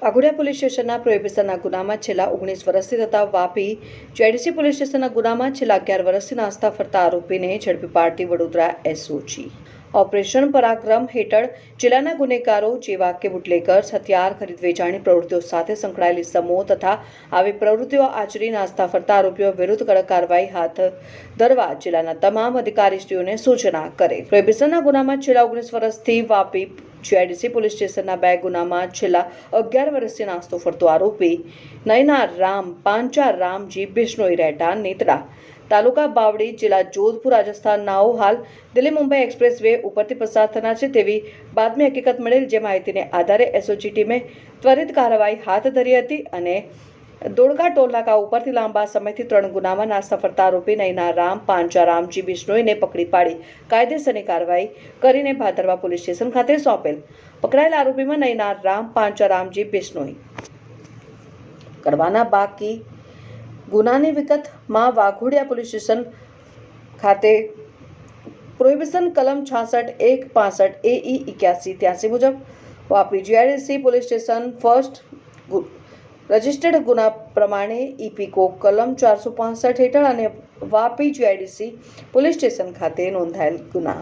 Waghodia police સ્ટેશનના પ્રોહિબિશનના ગુનામાં છેલ્લા 19 વર્ષથી તથા વાપી જેડીસી પોલીસ સ્ટેશનના ગુનામાં છેલ્લા 11 વર્ષથી નાસ્તા ફરતા આરોપીને ઝડપી પાડતી વડોદરા એસઓજી ઓપરેશન પરાક્રમ હેઠળ જિલ્લાના ગુનેગારો જેવા કે બુટલેગર્સ, હથિયાર ખરીદ વેચાણની પ્રવૃત્તિઓ સાથે સંકળાયેલી સમૂહ તથા આવી પ્રવૃત્તિઓ આચરી નાસ્તા ફરતા આરોપીઓ વિરુદ્ધ કડક કાર્યવાહી હાથ ધરવા જિલ્લાના તમામ અધિકારીશ્રીઓને સૂચના કરે. પ્રોહિબિશનના ગુનામાં છેલ્લા 19 વર્ષથી વાપી જેડીસી પોલીસ સ્ટેશનના 2 ગુનામાં છેલ્લા 11 વર્ષથી નાસ્તો ફરતો આરોપી નયના રામ પાંચા રામજી બિશ્નોઈ રહેઠા નેત્રા તાલુકા બાવડી જિલ્લા જોધપુર રાજસ્થાન નાઓ હાલ દિલ્હી મુંબઈ એક્સપ્રેસ વે ઉપરથી પસાર થનાર છે તેવી બાતમી હકીકત મળેલ, જે માહિતીને આધારે એસઓજી ટીમે ત્વરિત કાર્યવાહી હાથ ધરી હતી અને દોડકા ટોલ નાકા ઉપરથી લાંબા સમયથી 3 ગુનામાં નાસ્તા ફરતા આરોપી નયના રામ પાંચા રામજી બિશ્નોઈને પકડી પાડી કાયદેસરની કાર્યવાહી કરીને ભાદરવા પોલીસ સ્ટેશન ખાતે સોંપેલ. પકડાયેલા આરોપીમાં નયના રામ પાંચા રામજી બિશ્નોઈ કરવાના બાકી ગુનાની વિગતમાં વાઘોડિયા પોલીસ સ્ટેશન ખાતે પ્રોહિબિશન કલમ 66(1) 65 AE 8183 મુજબ Vapi JDC police station first registered ગુના પ્રમાણે ઇપીકો કલમ 465 હેઠળ અને વાપી જેડીસી પોલીસ સ્ટેશન ખાતે નોંધાયેલ ગુના